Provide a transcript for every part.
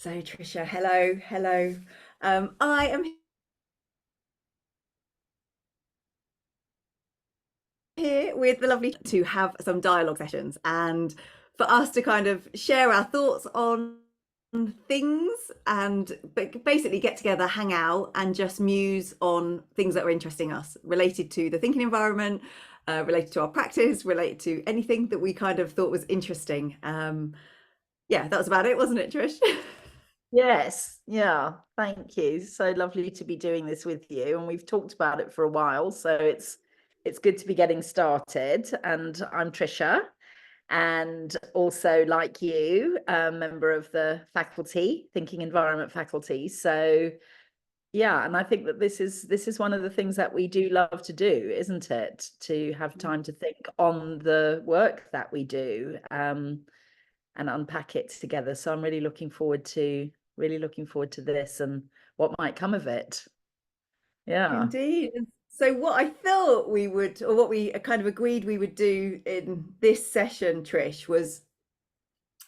So Tricia, hello. I am here with the lovely to have some dialogue sessions and for us to kind of share our thoughts on things and basically get together, hang out, and just muse on things that are interesting us related to the thinking environment, related to our practice, related to anything that we kind of thought was interesting. Yeah, that was about it, wasn't it, Trish? Yes, yeah, thank you. So lovely to be doing this with you, and we've talked about it for a while, so it's good to be getting started. And I'm Tricia, and also like you, a member of the faculty, Thinking Environment faculty. So yeah, and I think that this is one of the things that we do love to do, isn't it? To have time to think on the work that we do, and unpack it together. So I'm really looking forward to this and what might come of it. Yeah. Indeed. So what I thought we would, or what we kind of agreed we would do in this session, Trish, was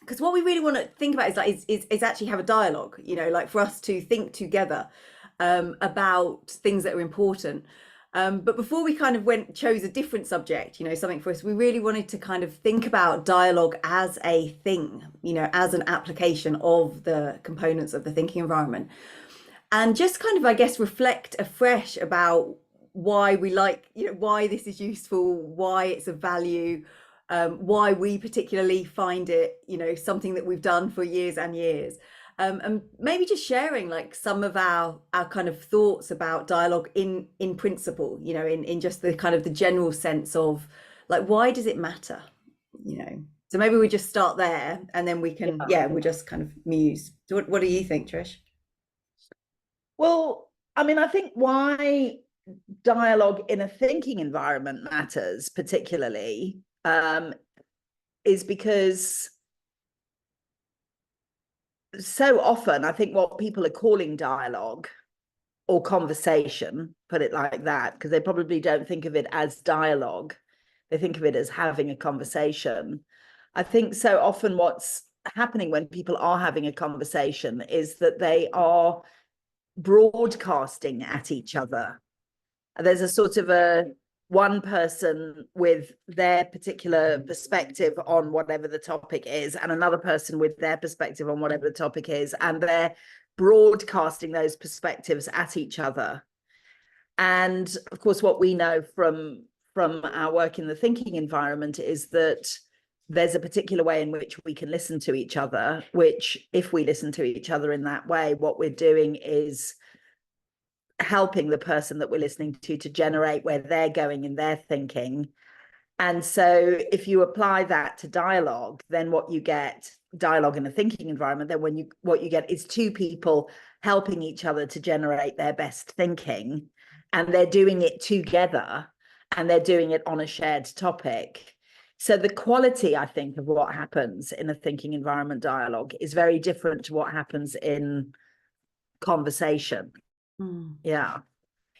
because what we really want to think about is like is actually have a dialogue, like for us to think together about things that are important. But before we kind of chose a different subject, something for us, we really wanted to kind of think about dialogue as a thing, as an application of the components of the thinking environment. And just kind of, I guess, reflect afresh about why we like, why this is useful, why it's of value, why we particularly find it, something that we've done for years and years. And maybe just sharing like some of our kind of thoughts about dialogue in principle, in just the kind of the general sense of like, why does it matter? So maybe we just start there and then we can, we'll just kind of muse. So what do you think, Trish? Well, I mean, I think why dialogue in a thinking environment matters particularly is because so often I think what people are calling dialogue or conversation, put it like that, because they probably don't think of it as dialogue. They think of it as having a conversation. I think so often what's happening when people are having a conversation is that they are broadcasting at each other. There's a sort of a one person with their particular perspective on whatever the topic is, and another person with their perspective on whatever the topic is, and they're broadcasting those perspectives at each other. And of course, what we know from our work in the thinking environment is that there's a particular way in which we can listen to each other, which if we listen to each other in that way, what we're doing is helping the person that we're listening to generate where they're going in their thinking. And so if you apply that to dialogue, then what you get, dialogue in a thinking environment, then what you get is two people helping each other to generate their best thinking, and they're doing it together and they're doing it on a shared topic. So the quality, I think, of what happens in a thinking environment dialogue is very different to what happens in conversation. Yeah,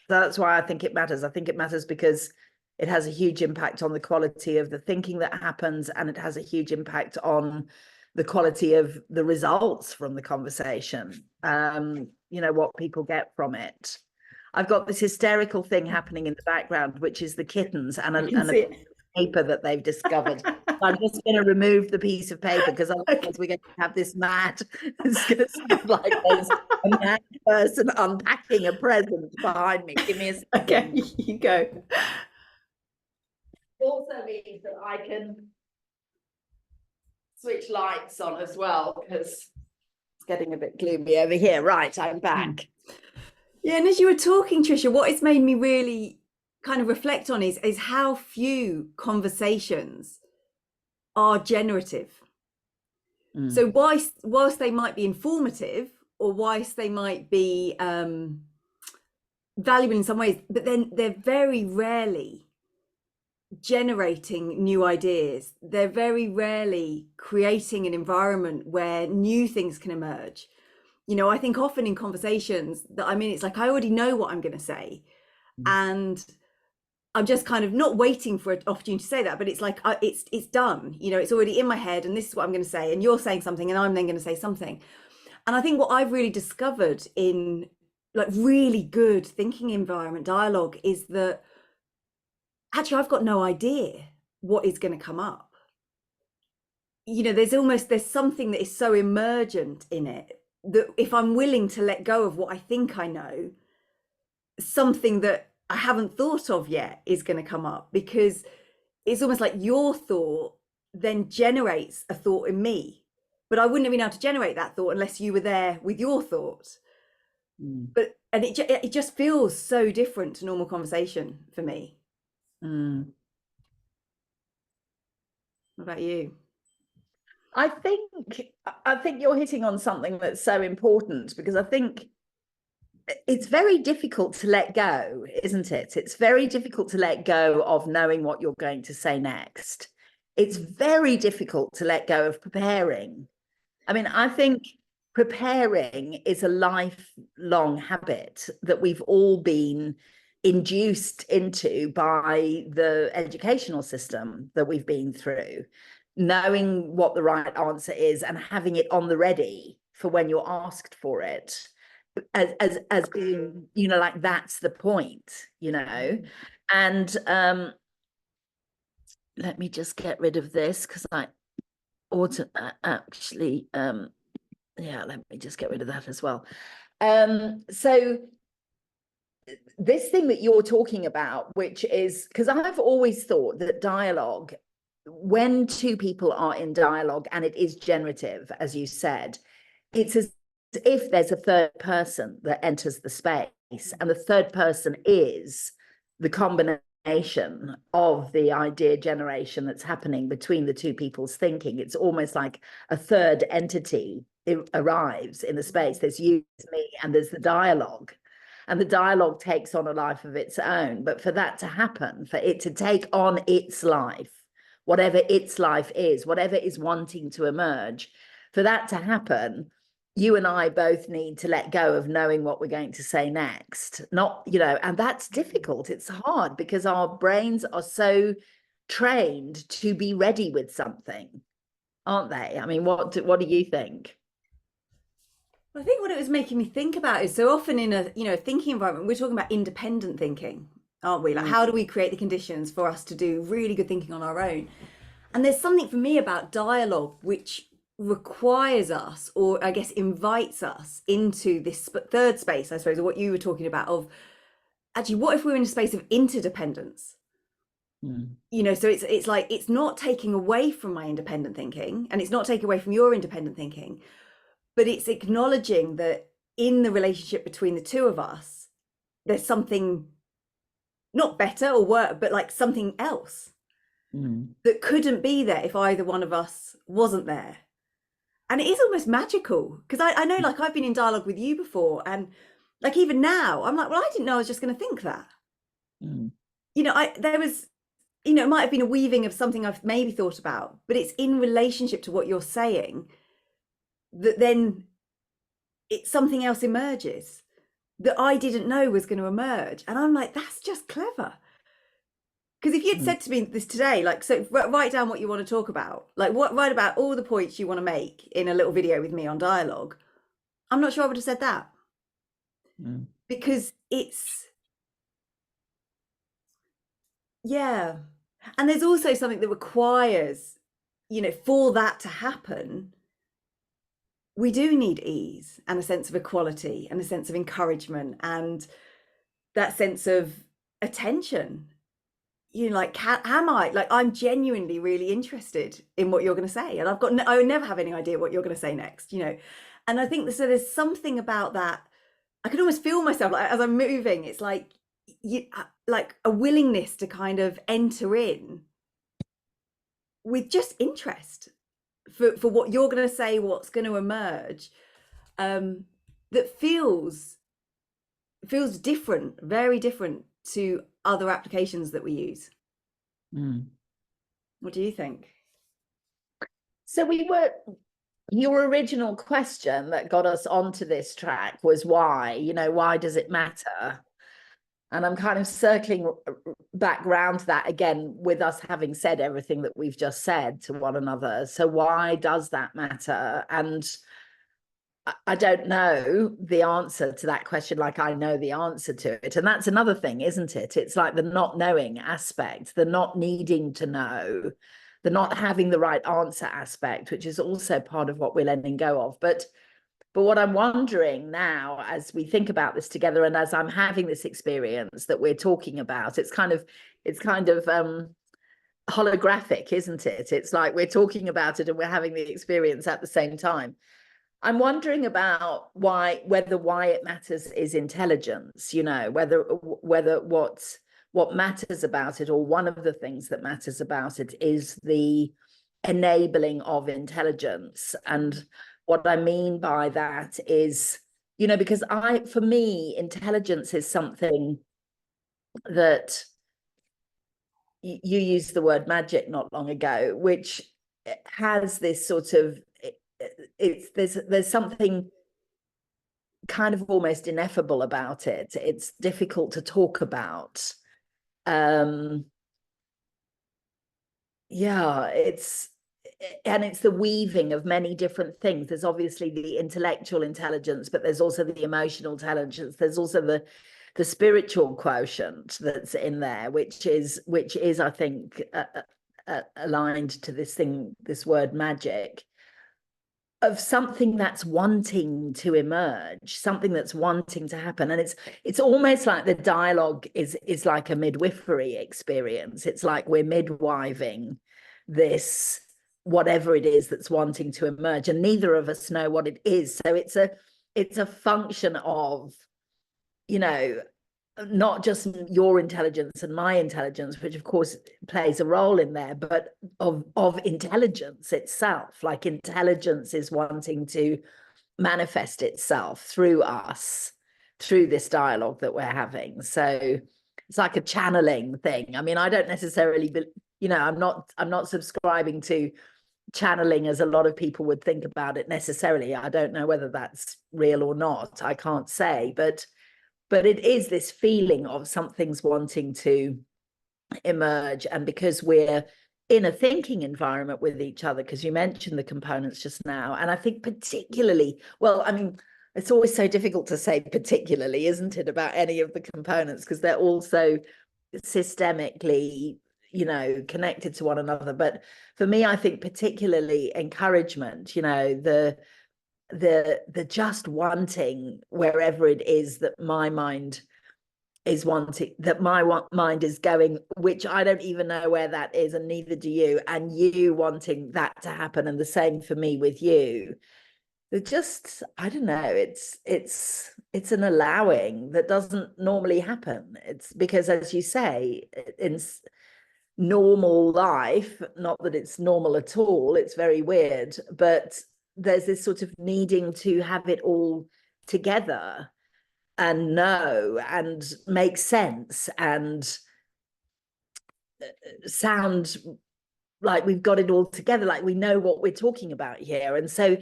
that's why I think it matters. I think it matters because it has a huge impact on the quality of the thinking that happens, and it has a huge impact on the quality of the results from the conversation, what people get from it. I've got this hysterical thing happening in the background, which is the kittens and a paper that they've discovered. I'm just going to remove the piece of paper because otherwise we're going to have this mad, it's going to sound like there's a mad person unpacking a present behind me. Give me a second. Okay, you go. It also means that I can switch lights on as well because it's getting a bit gloomy over here. Right, I'm back. Yeah, and as you were talking, Tricia, what it's made me really kind of reflect on is how few conversations are generative. So whilst they might be informative, or whilst they might be valuable in some ways, but then they're very rarely generating new ideas. They're very rarely creating an environment where new things can emerge. I think often in conversations that it's like I already know what I'm going to say, and I'm just kind of not waiting for an opportunity to say that, but it's like it's done. It's already in my head, and this is what I'm going to say, and you're saying something, and I'm then going to say something. And I think what I've really discovered in like really good thinking environment dialogue is that actually I've got no idea what is going to come up. You know, there's something that is so emergent in it that if I'm willing to let go of what I think I know, something that I haven't thought of yet is going to come up, because it's almost like your thought then generates a thought in me, but I wouldn't have been able to generate that thought unless you were there with your thought. But and it just feels so different to normal conversation for me. What about you? I think you're hitting on something that's so important, because I think it's very difficult to let go, isn't it? It's very difficult to let go of knowing what you're going to say next. It's very difficult to let go of preparing. I mean, I think preparing is a lifelong habit that we've all been induced into by the educational system that we've been through, knowing what the right answer is and having it on the ready for when you're asked for it, as being, you know, like that's the point, you know. And let me just get rid of this, because I ought to actually yeah, let me just get rid of that as well. So this thing that you're talking about, which is, because I've always thought that dialogue, when two people are in dialogue and it is generative, as you said, it's as if there's a third person that enters the space, and the third person is the combination of the idea generation that's happening between the two people's thinking. It's almost like a third entity arrives in the space. There's you, there's me, and there's the dialogue. And the dialogue takes on a life of its own. But for that to happen, for it to take on its life, whatever its life is, whatever is wanting to emerge, for that to happen, you and I both need to let go of knowing what we're going to say next. Not, you know, and that's difficult. It's hard because our brains are so trained to be ready with something, aren't they? I mean, what do you think? I think what it was making me think about is so often in a, you know, thinking environment, we're talking about independent thinking, aren't we? Like, how do we create the conditions for us to do really good thinking on our own? And there's something for me about dialogue which requires us, or I guess invites us into this third space, I suppose, or what you were talking about, of actually, what if we're in a space of interdependence? You know, so it's like, it's not taking away from my independent thinking, and it's not taking away from your independent thinking, but it's acknowledging that in the relationship between the two of us, there's something not better or worse, but like something else that couldn't be there if either one of us wasn't there. And it is almost magical, because I know, like, I've been in dialogue with you before, and like even now I'm like, well, I didn't know I was just going to think that. You know, there was, you know, it might have been a weaving of something I've maybe thought about, but it's in relationship to what you're saying that then something else emerges that I didn't know was going to emerge. And I'm like, that's just clever. Because if you'd said to me this today, like, so write down what you want to talk about, like write about all the points you want to make in a little video with me on dialogue, I'm not sure I would have said that. Because yeah. And there's also something that requires, you know, for that to happen, we do need ease and a sense of equality and a sense of encouragement and that sense of attention. You know, like, am I, like, I'm genuinely really interested in what you're going to say, and I would never have any idea what you're going to say next, you know. And I think so there's something about that. I can almost feel myself, like, as I'm moving, it's like like a willingness to kind of enter in with just interest for what you're going to say, what's going to emerge, that feels different, very different to other applications that we use. What do you think? So your original question that got us onto this track was why, you know, why does it matter? And I'm kind of circling back round to that again, with us having said everything that we've just said to one another. So why does that matter? And I don't know the answer to that question like I know the answer to it. And that's another thing, isn't it? It's like the not knowing aspect, the not needing to know, the not having the right answer aspect, which is also part of what we're letting go of. But what I'm wondering now, as we think about this together, and as I'm having this experience that we're talking about, it's kind of holographic, isn't it? It's like we're talking about it and we're having the experience at the same time. I'm wondering about why it matters is intelligence, whether what matters about it, or one of the things that matters about it, is the enabling of intelligence. And what I mean by that is, because for me, intelligence is something that you used the word magic not long ago, which has this sort of, there's something kind of almost ineffable about it. It's difficult to talk about. It's the weaving of many different things. There's obviously the intellectual intelligence, but there's also the emotional intelligence. There's also the spiritual quotient that's in there, which is I think aligned to this word magic, of something that's wanting to emerge, something that's wanting to happen. And it's almost like the dialogue is like a midwifery experience. It's like we're midwiving this, whatever it is that's wanting to emerge, and neither of us know what it is. So it's a function of, not just your intelligence and my intelligence, which of course plays a role in there, but of intelligence itself. Like intelligence is wanting to manifest itself through us, through this dialogue that we're having. So it's like a channeling thing. I mean, I don't necessarily, I'm not subscribing to channeling as a lot of people would think about it necessarily. I don't know whether that's real or not. I can't say, but it is this feeling of something's wanting to emerge. And because we're in a thinking environment with each other, because you mentioned the components just now, and I think particularly, well, I mean, it's always so difficult to say particularly, isn't it, about any of the components, because they're all so systemically, connected to one another. But for me, I think particularly encouragement, the just wanting, wherever it is that my mind is wanting, that my mind is going, which I don't even know where that is, and neither do you, and you wanting that to happen, and the same for me with you. Just, I don't know, it's an allowing that doesn't normally happen. It's because, as you say, in normal life, not that it's normal at all, it's very weird, but there's this sort of needing to have it all together and know and make sense and sound like we've got it all together, like we know what we're talking about here. And so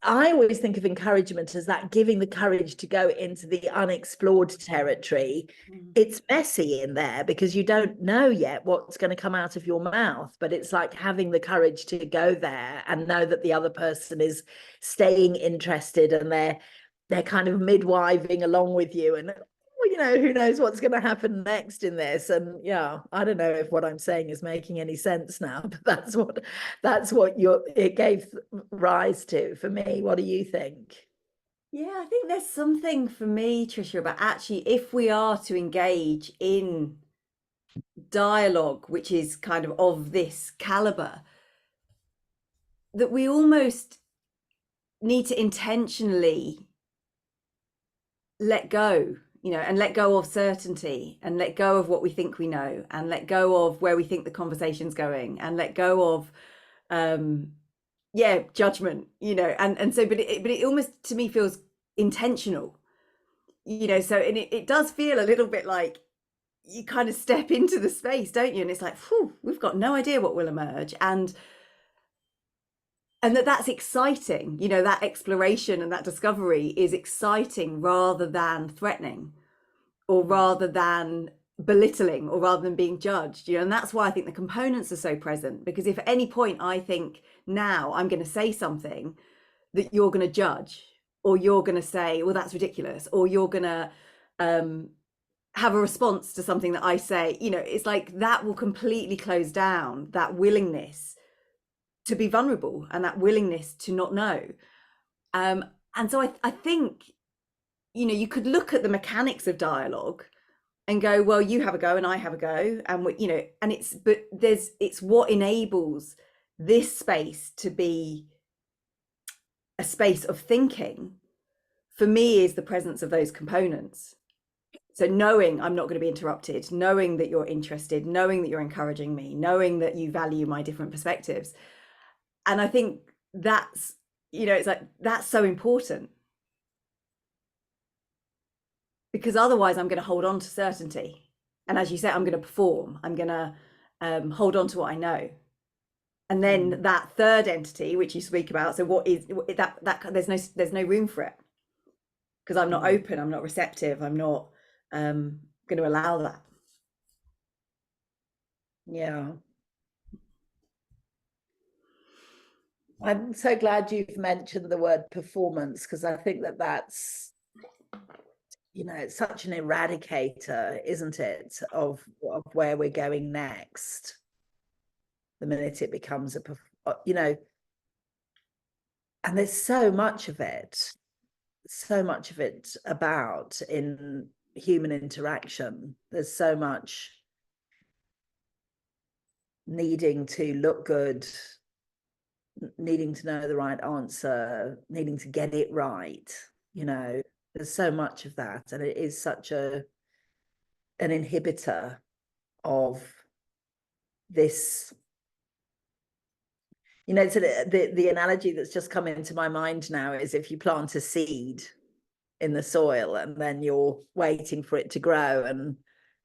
I always think of encouragement as that giving the courage to go into the unexplored territory. It's messy in there because you don't know yet what's going to come out of your mouth, but it's like having the courage to go there and know that the other person is staying interested, and they're kind of midwiving along with you, and who knows what's going to happen next in this. And I don't know if what I'm saying is making any sense now, but that's what it gave rise to for me. What do you think? Yeah, I think there's something for me, Trisha, about actually, if we are to engage in dialogue, which is kind of this caliber, that we almost need to intentionally let go, and let go of certainty, and let go of what we think we know, and let go of where we think the conversation's going, and let go of judgment, and so but it almost to me feels intentional, so, and it does feel a little bit like you kind of step into the space, don't you, and it's like, whew, we've got no idea what will emerge, and that's exciting, that exploration and that discovery is exciting rather than threatening, or rather than belittling, or rather than being judged, and that's why I think the components are so present. Because if at any point I think now I'm going to say something that you're going to judge, or you're going to say, well, that's ridiculous, or you're going to have a response to something that I say. You know, it's like that will completely close down that willingness to be vulnerable and that willingness to not know. And so I think, you know, you could look at the mechanics of dialogue and go, well, you have a go and I have a go, and we, you know, and it's what enables this space to be a space of thinking for me is the presence of those components. So knowing I'm not going to be interrupted, knowing that you're interested, knowing that you're encouraging me, knowing that you value my different perspectives. And I think that's, you know, it's like, that's so important, because otherwise I'm going to hold on to certainty. And as you say, I'm going to perform, I'm going to hold on to what I know. And then that third entity, which you speak about, so what is that there's no room for it, because I'm not open, I'm not receptive, I'm not going to allow that. Yeah. I'm so glad you've mentioned the word performance, because I think that that's, you know, it's such an eradicator, isn't it, of where we're going next. The minute it becomes you know, and there's so much of it about in human interaction. There's so much needing to look good, needing to know the right answer, needing to get it right. You know, there's so much of that, and it is such an inhibitor of this. You know, so the analogy that's just come into my mind now is if you plant a seed in the soil and then you're waiting for it to grow, and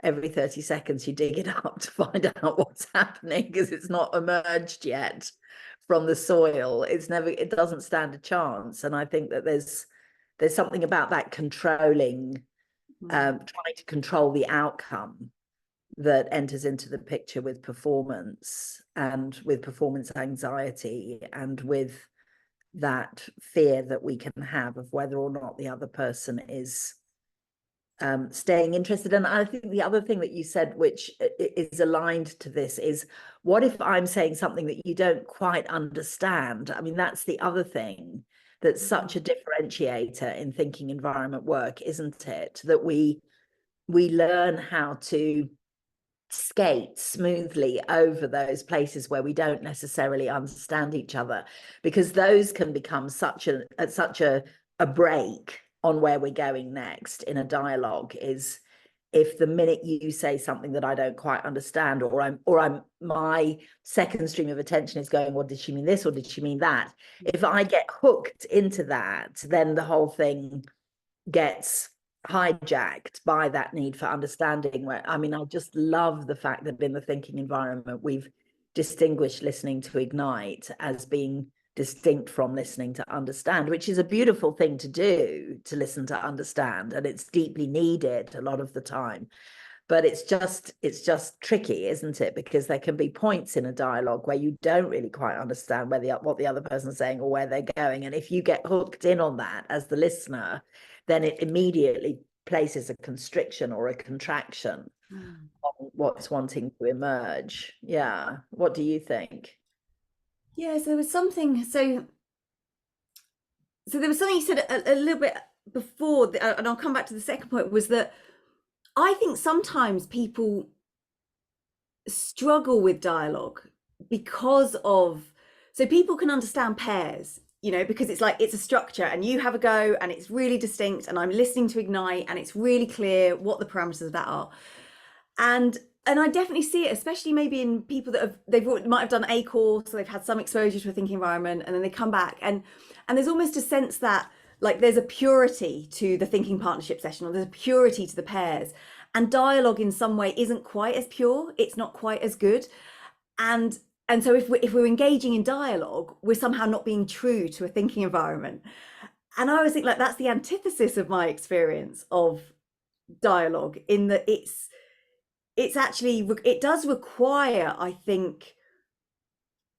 every 30 seconds you dig it up to find out what's happening because it's not emerged yet from the soil. It doesn't stand a chance. And I think that there's something about that controlling, trying to control the outcome, that enters into the picture with performance and with performance anxiety and with that fear that we can have of whether or not the other person is staying interested. And I think the other thing that you said, which is aligned to this, is what if I'm saying something that you don't quite understand? I mean, that's the other thing that's such a differentiator in thinking environment work, isn't it? That we learn how to skate smoothly over those places where we don't necessarily understand each other, because those can become such a break on where we're going next in a dialogue. Is if the minute you say something that I don't quite understand, or my second stream of attention is going, well, did she mean this or did she mean that? If I get hooked into that, then the whole thing gets hijacked by that need for understanding. Where, I mean, I just love the fact that in the thinking environment we've distinguished listening to ignite as being distinct from listening to understand, which is a beautiful thing to do, to listen to understand, and it's deeply needed a lot of the time. But it's just tricky, isn't it? Because there can be points in a dialogue where you don't really quite understand what the other person's saying or where they're going. And if you get hooked in on that as the listener, then it immediately places a constriction or a contraction on what's wanting to emerge. Yeah. What do you think? Yeah, so there was something, so there was something you said a little bit before, and I'll come back to the second point, was that I think sometimes people struggle with dialogue because of, so people can understand pairs, you know, because it's like, it's a structure and you have a go and it's really distinct and I'm listening to ignite and it's really clear what the parameters of that are. And I definitely see it, especially maybe in people that might have done a course, so they've had some exposure to a thinking environment, and then they come back and there's almost a sense that like there's a purity to the thinking partnership session, or there's a purity to the pairs, and dialogue in some way isn't quite as pure, it's not quite as good. And so if we're engaging in dialogue, we're somehow not being true to a thinking environment. And I always think like that's the antithesis of my experience of dialogue, in that it's actually, it does require, I think,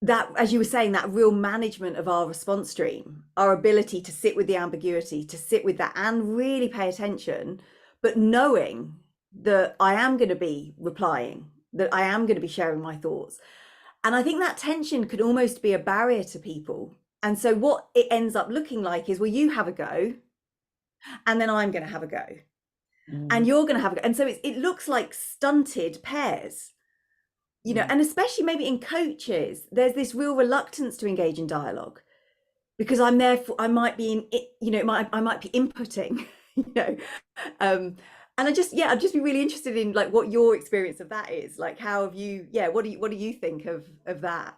that, as you were saying, that real management of our response stream, our ability to sit with the ambiguity, to sit with that and really pay attention, but knowing that I am going to be replying, that I am going to be sharing my thoughts. And I think that tension could almost be a barrier to people. And so what it ends up looking like is, well, you have a go, and then I'm going to have a go, and you're going to have a go. And so it looks like stunted pairs. You know, and especially maybe in coaches, there's this real reluctance to engage in dialogue because I'm therefore I might be in it, you know, I might be inputting, you know, and I'd just be really interested in like what your experience of that is. Like, how have you? Yeah, what do you think of that?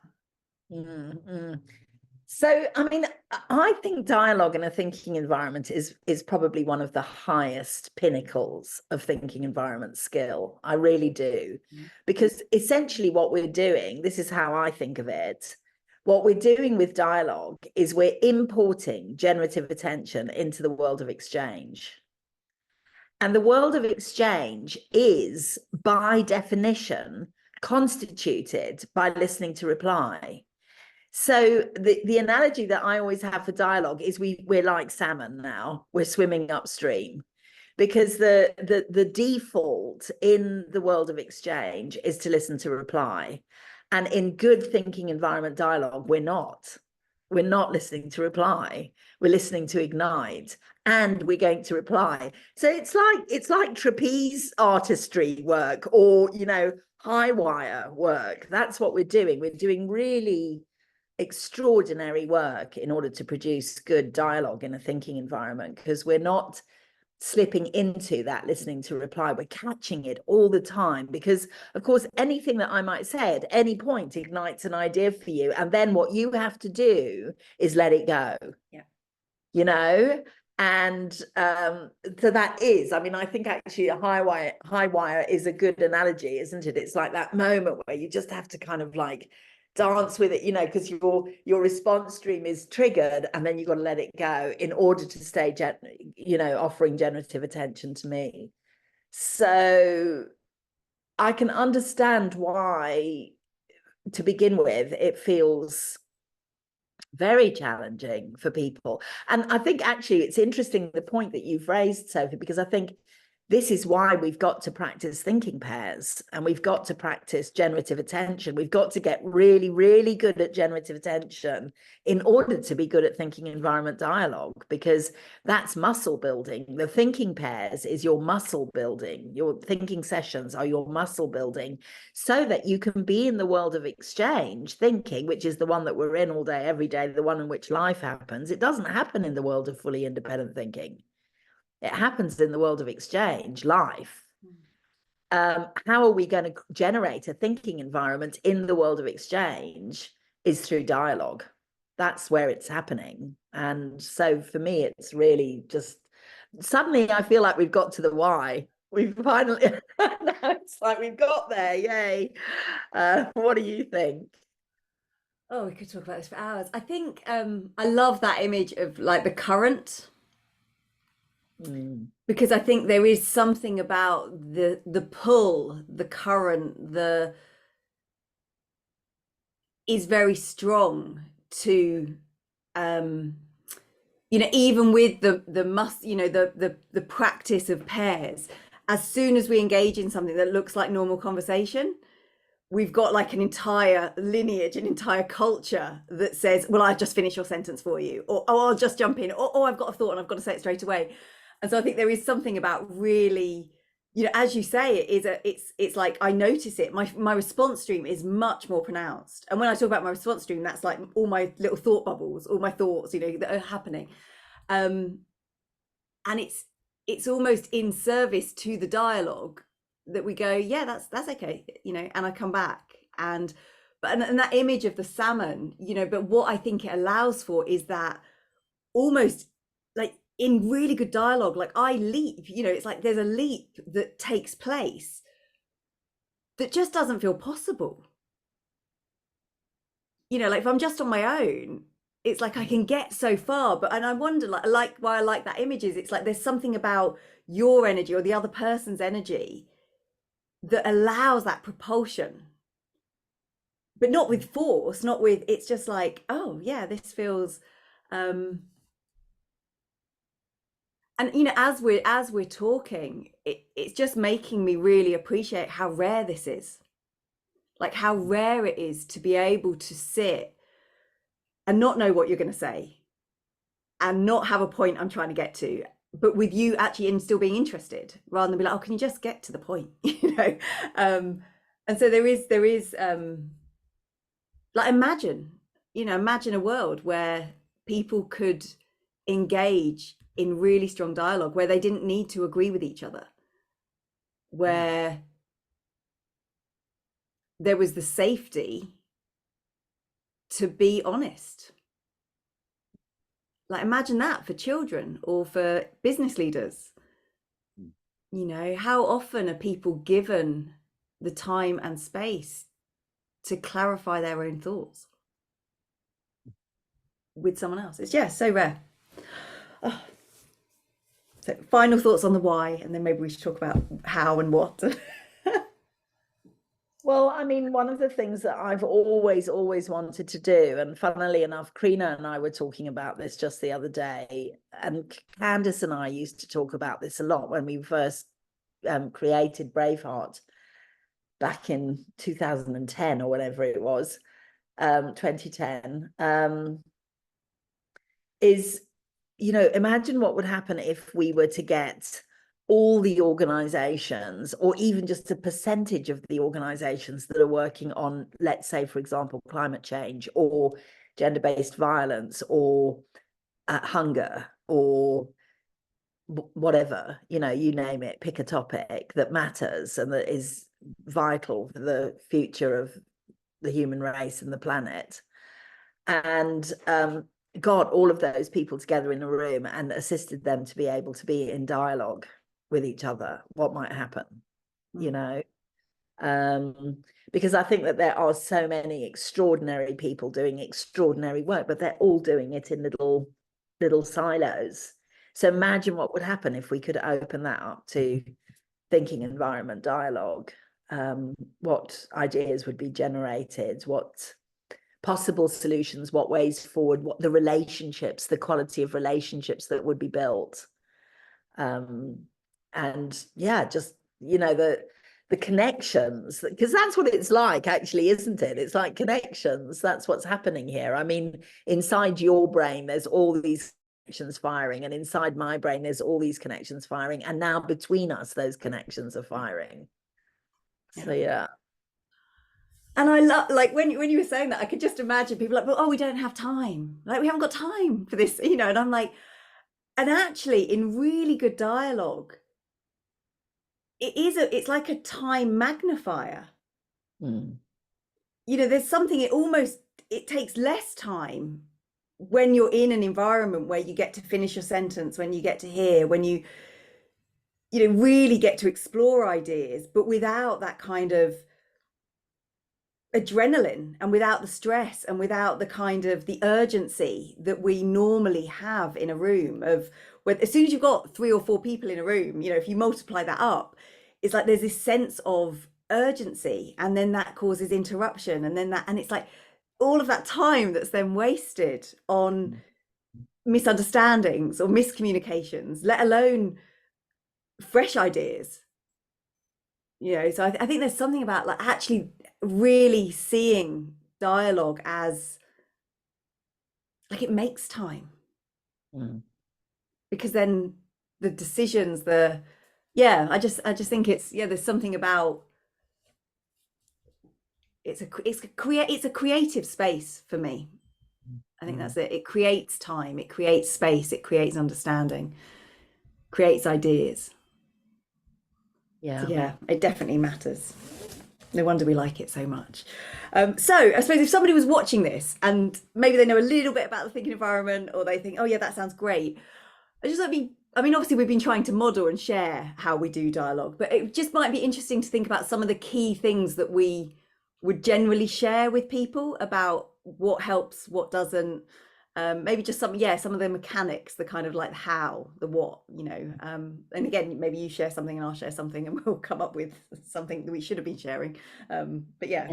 So, I mean, I think dialogue in a thinking environment is probably one of the highest pinnacles of thinking environment skill. I really do. Because essentially what we're doing, this is how I think of it, what we're doing with dialogue is we're importing generative attention into the world of exchange. And the world of exchange is, by definition, constituted by listening to reply. So the analogy that I always have for dialogue is we're like salmon now. We're swimming upstream because the default in the world of exchange is to listen to reply. And in good thinking environment dialogue, we're not. We're not listening to reply. We're listening to ignite, and we're going to reply. So it's like trapeze artistry work, or, you know, high wire work. That's what we're doing. We're doing really extraordinary work in order to produce good dialogue in a thinking environment, because we're not slipping into that listening to reply. We're catching it all the time, because of course anything that I might say at any point ignites an idea for you, and then what you have to do is let it go. You know, and so that is, I mean, I think actually a high wire is a good analogy, isn't it? It's like that moment where you just have to kind of like dance with it, you know, because your response stream is triggered, and then you've got to let it go in order to stay, you know, offering generative attention to me. So I can understand why, to begin with, it feels very challenging for people. And I think actually it's interesting the point that you've raised, Sophie, because I think this is why we've got to practice thinking pairs, and we've got to practice generative attention. We've got to get really, really good at generative attention in order to be good at thinking environment dialogue, because that's muscle building. The thinking pairs is your muscle building. Your thinking sessions are your muscle building, so that you can be in the world of exchange thinking, which is the one that we're in all day, every day, the one in which life happens. It doesn't happen in the world of fully independent thinking. It happens in the world of exchange, life. How are we going to generate a thinking environment in the world of exchange is through dialogue. That's where it's happening. And so for me, it's really just, suddenly I feel like we've got to the why. We've finally, it's like we've got there, yay. What do you think? Oh, we could talk about this for hours. I think I love that image of like the current. Because I think there is something about the pull, the current, is very strong to, you know, even with the practice of pairs. As soon as we engage in something that looks like normal conversation, we've got like an entire lineage, an entire culture that says, well, I've just finished your sentence for you, or oh, I'll just jump in, or oh, I've got a thought and I've got to say it straight away. And so I think there is something about really, you know, as you say, it's like I notice it. My response stream is much more pronounced. And when I talk about my response stream, that's like all my little thought bubbles, all my thoughts, you know, that are happening. And it's almost in service to the dialogue that we go, yeah, that's okay, you know, and I come back. And that image of the salmon, you know, but what I think it allows for is that almost like in really good dialogue, like I leap, you know, it's like there's a leap that takes place that just doesn't feel possible. You know, like if I'm just on my own, it's like I can get so far, but and I wonder like why I like that image is it's like there's something about your energy or the other person's energy that allows that propulsion but not with force, not with, it's just like, oh yeah, this feels, and you know, as we're talking, it's just making me really appreciate how rare this is, like how rare it is to be able to sit and not know what you're going to say and not have a point I'm trying to get to, but with you actually in still being interested, rather than be like, oh, can you just get to the point? You know. And so there is like, imagine a world where people could engage in really strong dialogue, where they didn't need to agree with each other, where there was the safety to be honest. Like, imagine that for children or for business leaders. You know, how often are people given the time and space to clarify their own thoughts with someone else? It's, yeah, so rare. Oh. So final thoughts on the why, and then maybe we should talk about how and what. Well, I mean, one of the things that I've always wanted to do, and funnily enough, Krina and I were talking about this just the other day, and Candice and I used to talk about this a lot when we first created Braveheart back in 2010 or whatever it was, 2010, is, you know, imagine what would happen if we were to get all the organizations, or even just a percentage of the organizations that are working on, let's say, for example, climate change or gender-based violence or hunger or whatever, you know, you name it, pick a topic that matters and that is vital for the future of the human race and the planet, and got all of those people together in a room and assisted them to be able to be in dialogue with each other, what might happen, you know? Because I think that there are so many extraordinary people doing extraordinary work, but they're all doing it in little silos. So imagine what would happen if we could open that up to thinking environment dialogue, what ideas would be generated, what possible solutions, what ways forward, what the relationships, the quality of relationships that would be built. And yeah, just, you know, the connections, because that's what it's like, actually, isn't it? It's like connections. That's what's happening here. I mean, inside your brain, there's all these connections firing, and inside my brain, there's all these connections firing. And now between us, those connections are firing. So yeah. And I love, like, when you were saying that, I could just imagine people like, well, oh, we don't have time. Like, we haven't got time for this, you know. And I'm like, and actually, in really good dialogue, it's like a time magnifier. You know, there's something, it takes less time when you're in an environment where you get to finish your sentence, when you get to hear, when you know, really get to explore ideas, but without that kind of adrenaline and without the stress and without the kind of the urgency that we normally have in a room of, when as soon as you've got 3 or 4 people in a room, you know, if you multiply that up, it's like there's this sense of urgency, and then that causes interruption, and then that, and it's like all of that time that's then wasted on misunderstandings or miscommunications, let alone fresh ideas. You know, so I think there's something about, like, actually really seeing dialogue as, like, it makes time, because then the decisions, I just think it's, yeah, there's something about, it's a creative space for me. I think that's it. It creates time, it creates space, it creates understanding, creates ideas. Yeah. So yeah, it definitely matters. No wonder we like it so much. So I suppose if somebody was watching this and maybe they know a little bit about the thinking environment, or they think, oh yeah, that sounds great. I mean, obviously we've been trying to model and share how we do dialogue, but it just might be interesting to think about some of the key things that we would generally share with people about what helps, what doesn't. Maybe just some of the mechanics, the kind of like how, the what, you know, and again, maybe you share something and I'll share something, and we'll come up with something that we should have been sharing. But yeah.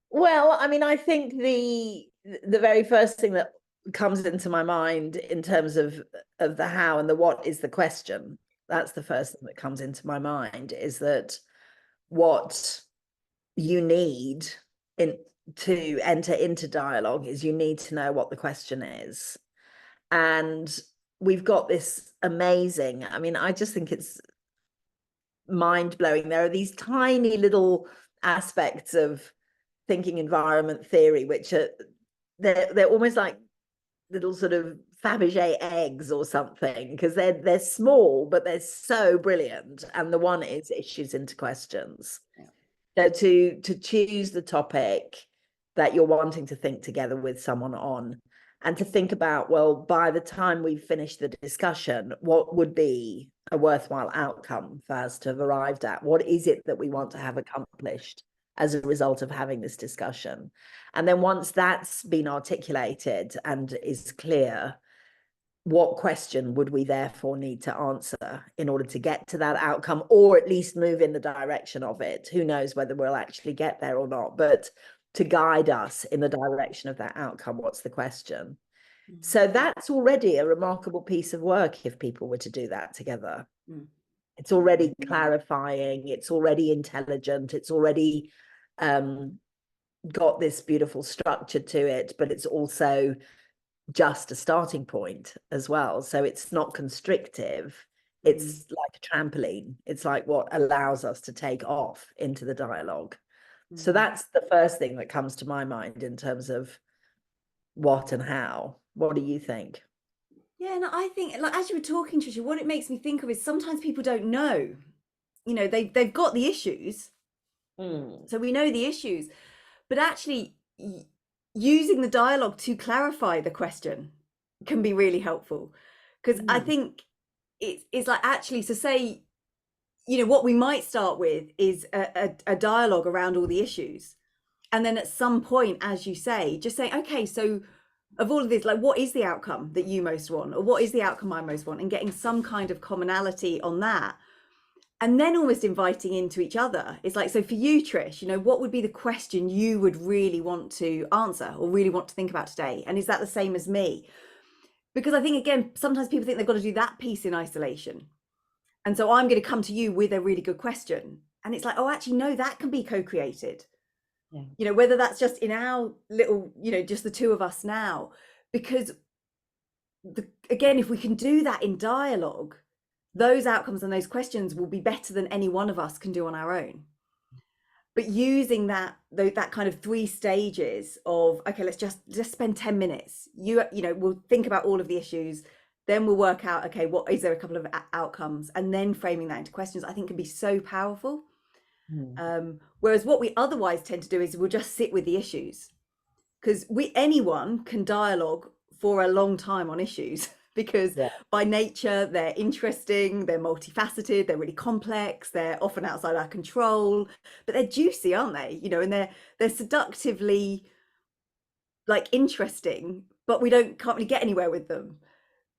Well, I mean, I think the very first thing that comes into my mind in terms of the how and the what is the question. That's the first thing that comes into my mind, is that what you need in to enter into dialogue is you need to know what the question is. And we've got this amazing, I mean, I just think it's mind-blowing. There are these tiny little aspects of thinking environment theory, which are they're almost like little sort of Fabergé eggs or something, because they're small, but they're so brilliant. And the one is issues into questions. Yeah. So to choose the topic that you're wanting to think together with someone on, and to think about, well, by the time we've finished the discussion, what would be a worthwhile outcome for us to have arrived at? What is it that we want to have accomplished as a result of having this discussion? And then once that's been articulated and is clear, what question would we therefore need to answer in order to get to that outcome, or at least move in the direction of it? Who knows whether we'll actually get there or not, but to guide us in the direction of that outcome, what's the question? Mm. So that's already a remarkable piece of work if people were to do that together. Mm. It's already clarifying, it's already intelligent, it's already got this beautiful structure to it, but it's also just a starting point as well. So it's not constrictive, it's like a trampoline. It's like what allows us to take off into the dialogue. So that's the first thing that comes to my mind in terms of what and how. What do you think? Yeah, and I think, like, as you were talking, Tricia, what it makes me think of is sometimes people don't know. You know, they've got the issues, so we know the issues, but actually using the dialogue to clarify the question can be really helpful. Because I think it's like, actually, so say, you know, what we might start with is a dialogue around all the issues. And then at some point, as you say, just say, okay, so of all of this, like, what is the outcome that you most want? Or what is the outcome I most want? And getting some kind of commonality on that. And then almost inviting into each other. It's like, so for you, Trish, you know, what would be the question you would really want to answer or really want to think about today? And is that the same as me? Because I think, again, sometimes people think they've got to do that piece in isolation. And so I'm going to come to you with a really good question. And it's like, oh, actually, no, that can be co-created. Yeah. You know, whether that's just in our little, you know, just the two of us now, because again, if we can do that in dialogue, those outcomes and those questions will be better than any one of us can do on our own. But using that kind of 3 stages of, okay, let's just spend 10 minutes. You know, we'll think about all of the issues. Then we'll work out, okay, what is there a couple of outcomes, and then framing that into questions, I think can be so powerful. Whereas what we otherwise tend to do is we'll just sit with the issues, because anyone can dialogue for a long time on issues, because by nature they're interesting, they're multifaceted, they're really complex, they're often outside our control, but they're juicy, aren't they? You know, and they're seductively, like, interesting, but we can't really get anywhere with them.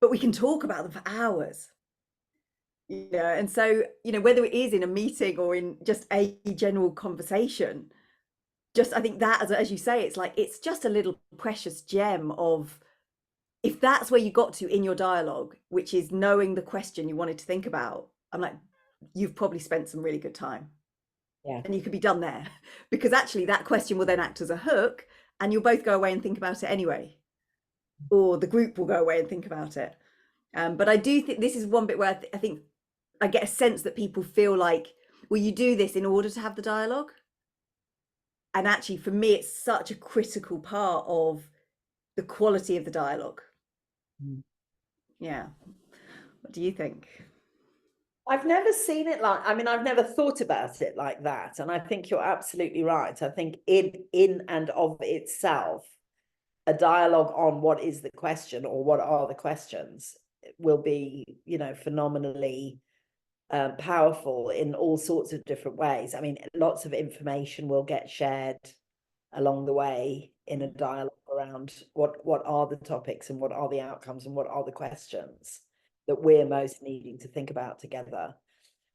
But we can talk about them for hours, you know. And so, you know, whether it is in a meeting or in just a general conversation, just, I think that, as you say, it's like, it's just a little precious gem of, if that's where you got to in your dialogue, which is knowing the question you wanted to think about, I'm like, you've probably spent some really good time. Yeah. And you could be done there, because actually that question will then act as a hook, and you'll both go away and think about it anyway. Or the group will go away and think about it. But I do think this is one bit where I think I get a sense that people feel like, well, you do this in order to have the dialogue. And actually, for me, it's such a critical part of the quality of the dialogue. Yeah. What do you think? I've never seen it like, I mean, I've never thought about it like that. And I think you're absolutely right. I think in and of itself, a dialogue on what is the question or what are the questions will be, you know, phenomenally powerful in all sorts of different ways. I mean, lots of information will get shared along the way in a dialogue around what are the topics and what are the outcomes and what are the questions that we're most needing to think about together.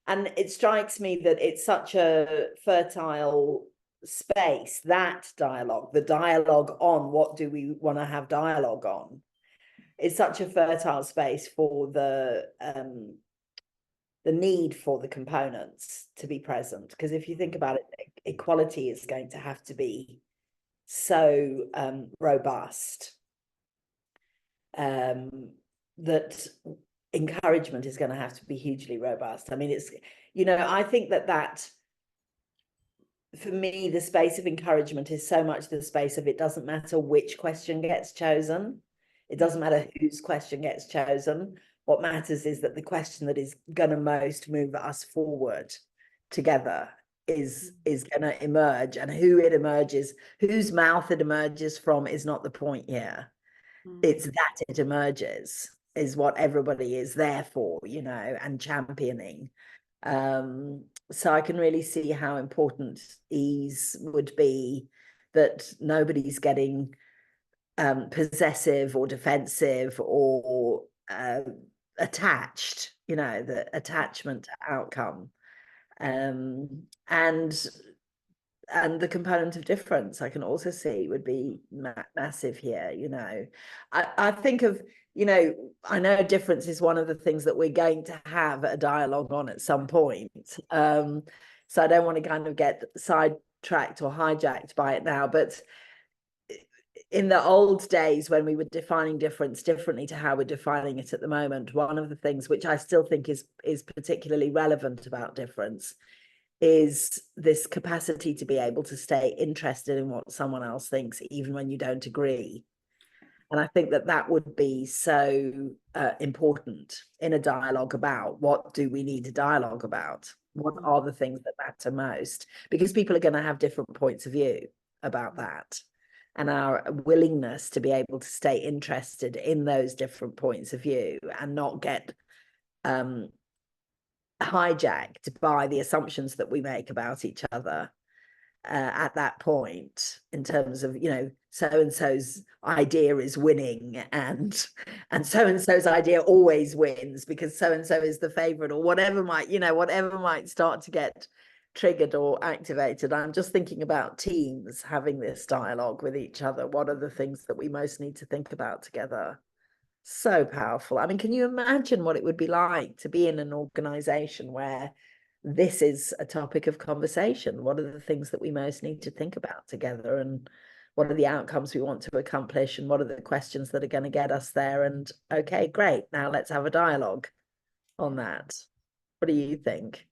And it strikes me that it's such a fertile space, that dialogue, the dialogue on what do we want to have dialogue on, is such a fertile space for the need for the components to be present. Because if you think about it, equality is going to have to be so robust, that encouragement is going to have to be hugely robust. I mean, it's, I think that for me, the space of encouragement is so much the space of, it doesn't matter which question gets chosen. It doesn't matter whose question gets chosen. What matters is that the question that is going to most move us forward together is going to emerge, and who it emerges, whose mouth it emerges from is not the point here. It's that it emerges is what everybody is there for, and championing. So I can really see how important ease would be, that nobody's getting possessive or defensive or attached, the attachment to outcome. And the component of difference I can also see would be massive here. I think of, I know difference is one of the things that we're going to have a dialogue on at some point. So I don't want to kind of get sidetracked or hijacked by it now, but in the old days when we were defining difference differently to how we're defining it at the moment, one of the things which I still think is particularly relevant about difference is this capacity to be able to stay interested in what someone else thinks, even when you don't agree. And I think that would be so important in a dialogue about, what do we need a dialogue about? What are the things that matter most? Because people are going to have different points of view about that. And our willingness to be able to stay interested in those different points of view and not get hijacked by the assumptions that we make about each other at that point, in terms of, so-and-so's idea is winning, and so-and-so's idea always wins because so-and-so is the favorite, or whatever might start to get triggered or activated. I'm just thinking about teams having this dialogue with each other. What are the things that we most need to think about together? So powerful. I mean, can you imagine what it would be like to be in an organization where this is a topic of conversation? What are the things that we most need to think about together, and what are the outcomes we want to accomplish, and what are the questions that are going to get us there? And okay, great, now let's have a dialogue on that. What do you think?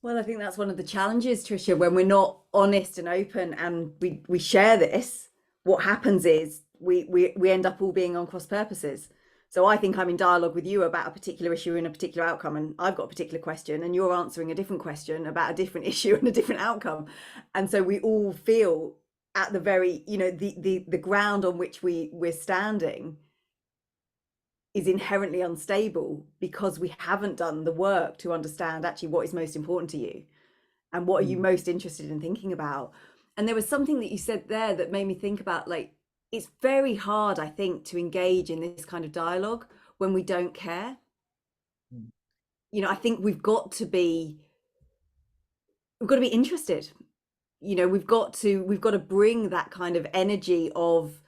Well, I think that's one of the challenges, Tricia, when we're not honest and open and we share this. What happens is we end up all being on cross purposes. So I think I'm in dialogue with you about a particular issue and a particular outcome, and I've got a particular question, and you're answering a different question about a different issue and a different outcome. And so we all feel at the very, the ground on which we're standing is inherently unstable, because we haven't done the work to understand actually what is most important to you and what are you most interested in thinking about. And there was something that you said there that made me think about, like, it's very hard, I think, to engage in this kind of dialogue when we don't care. I think we've got to be interested. We've got to bring that kind of energy of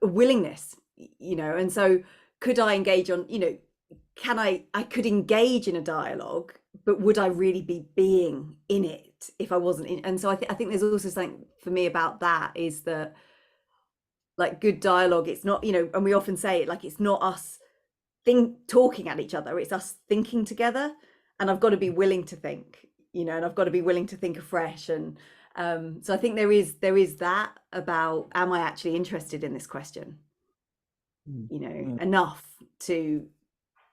willingness, and so could I engage on, I could engage in a dialogue, but would I really be being in it if I wasn't in? And so I think there's also something for me about that, is that, like, good dialogue, it's not, and we often say it, like, it's not us talking at each other, it's us thinking together. And I've got to be willing to think, and I've got to be willing to think afresh. And so I think there is that about, am I actually interested in this question, enough to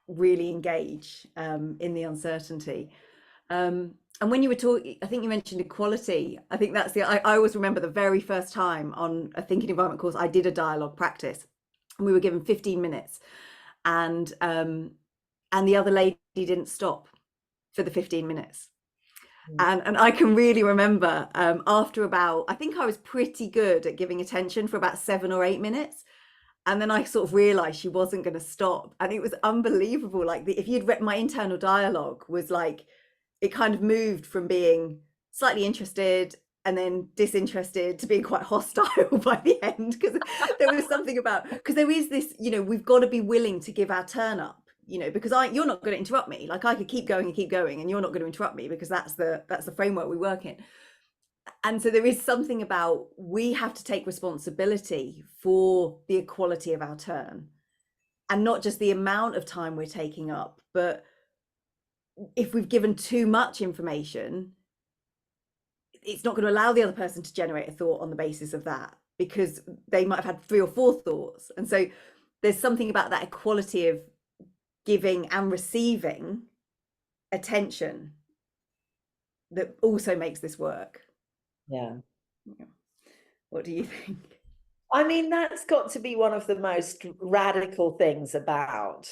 really engage in the uncertainty. And when you were talking, I think you mentioned equality. I think that's I always remember the very first time on a thinking environment course, I did a dialogue practice, and we were given 15 minutes, and the other lady didn't stop for the 15 minutes. And I can really remember after about, I think I was pretty good at giving attention for about 7 or 8 minutes. And then I sort of realized she wasn't going to stop. And it was unbelievable. Like, if you'd read my internal dialogue, was like, it kind of moved from being slightly interested and then disinterested to being quite hostile by the end, because there was something about, because there is this, you know, we've got to be willing to give our turn up, you know, because you're not going to interrupt me. Like I could keep going and you're not going to interrupt me, because that's the framework we work in. And so there is something about, we have to take responsibility for the equality of our turn, and not just the amount of time we're taking up, but if we've given too much information, it's not going to allow the other person to generate a thought on the basis of that, because they might have had 3 or 4 thoughts. And so there's something about that equality of giving and receiving attention that also makes this work. Yeah. What do you think? I mean, that's got to be one of the most radical things about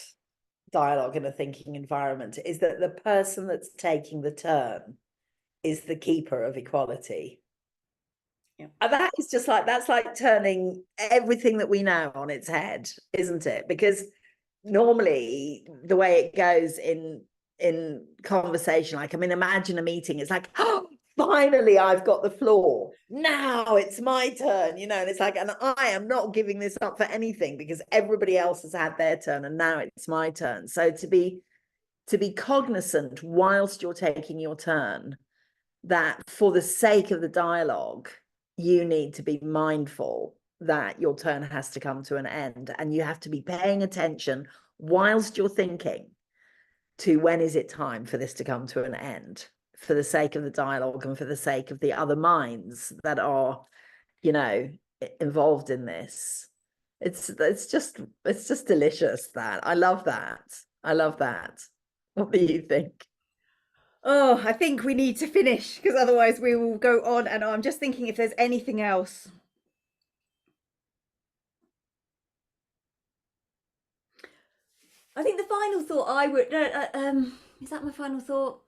dialogue in a thinking environment, is that the person that's taking the turn is the keeper of equality. Yeah. And that is just like, that's like turning everything that we know on its head, isn't it? Because normally the way it goes in conversation, like, I mean, imagine a meeting, it's like, oh, finally I've got the floor, now it's my turn, you know, and it's like, and I am not giving this up for anything, because everybody else has had their turn and now it's my turn. So to be cognizant whilst you're taking your turn, that for the sake of the dialogue, you need to be mindful that your turn has to come to an end, and you have to be paying attention whilst you're thinking to, when is it time for this to come to an end, for the sake of the dialogue and for the sake of the other minds that are, you know, involved in this. It's just delicious. That I love that. What do you think? Oh, I think we need to finish, because otherwise we will go on and on. I'm just thinking if there's anything else. I think the final thought I would, is that my final thought?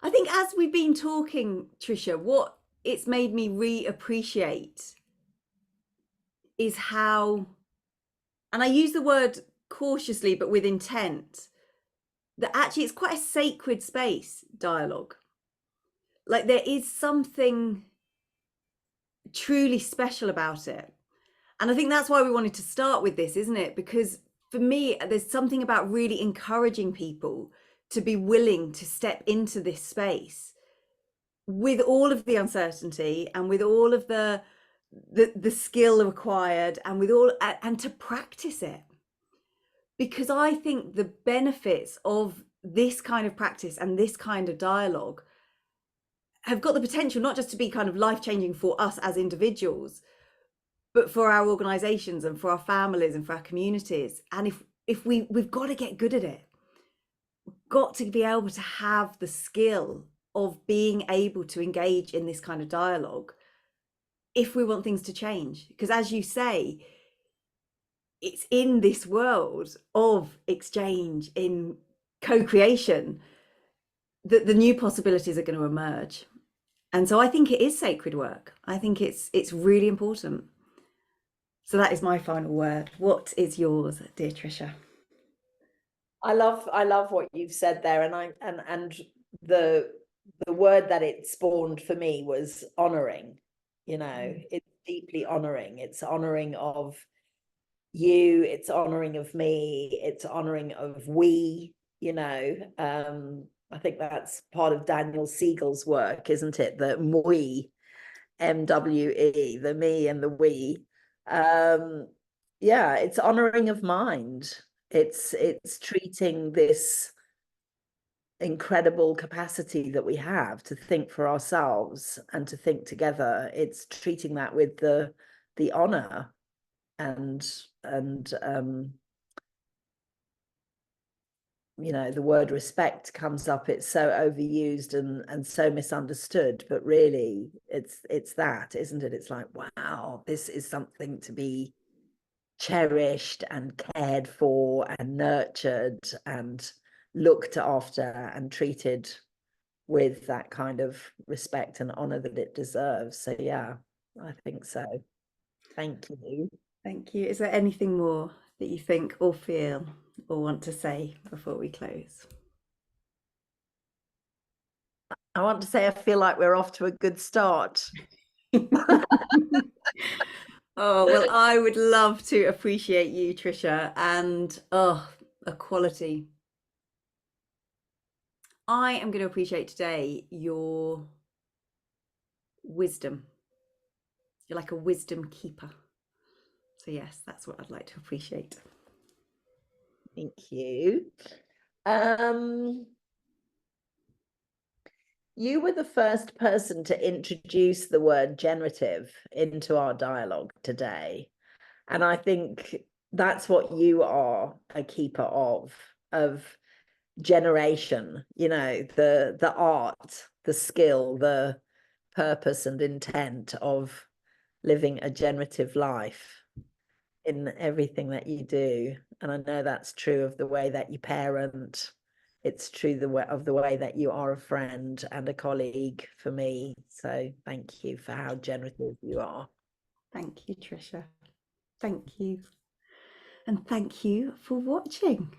I think as we've been talking, Trisha, what it's made me reappreciate is how, and I use the word cautiously but with intent, that actually it's quite a sacred space, dialogue. Like there is something truly special about it. And I think that's why we wanted to start with this, isn't it? Because for me, there's something about really encouraging people to be willing to step into this space with all of the uncertainty and with all of the skill required, and with all, and to practice it. Because I think the benefits of this kind of practice and this kind of dialogue have got the potential not just to be kind of life-changing for us as individuals, but for our organizations and for our families and for our communities. And if we've got to get good at it, we've got to be able to have the skill of being able to engage in this kind of dialogue if we want things to change. Because as you say, it's in this world of exchange, in co-creation, that the new possibilities are going to emerge. And so I think it is sacred work. I think it's really important. So that is my final word. What is yours, dear Trisha? I love what you've said there, and the word that it spawned for me was honoring. You know, it's deeply honoring. It's honoring of you, it's honoring of me, it's honoring of we, you know. I think that's part of Daniel Siegel's work, isn't it? The we, MWE, the me and the we. Yeah, it's honoring of mind. It's treating this incredible capacity that we have to think for ourselves and to think together. It's treating that with the honor and you know, the word respect comes up. It's so overused and so misunderstood, but really it's that, isn't it? It's like, wow, this is something to be cherished and cared for and nurtured and looked after and treated with that kind of respect and honor that it deserves. So yeah, I think so. Thank you. Thank you. Is there anything more that you think or feel or want to say before we close? I want to say I feel like we're off to a good start. Oh, well, I would love to appreciate you, Trisha, and equality. I am going to appreciate today your wisdom. You're like a wisdom keeper. So yes, that's what I'd like to appreciate. Thank you. You were the first person to introduce the word generative into our dialogue today. And I think that's what you are a keeper of generation, you know, the art, the skill, the purpose and intent of living a generative life in everything that you do. And I know that's true of the way that you parent. It's true of the way that you are a friend and a colleague for me. So thank you for how generative you are. Thank you, Trisha. Thank you. And thank you for watching.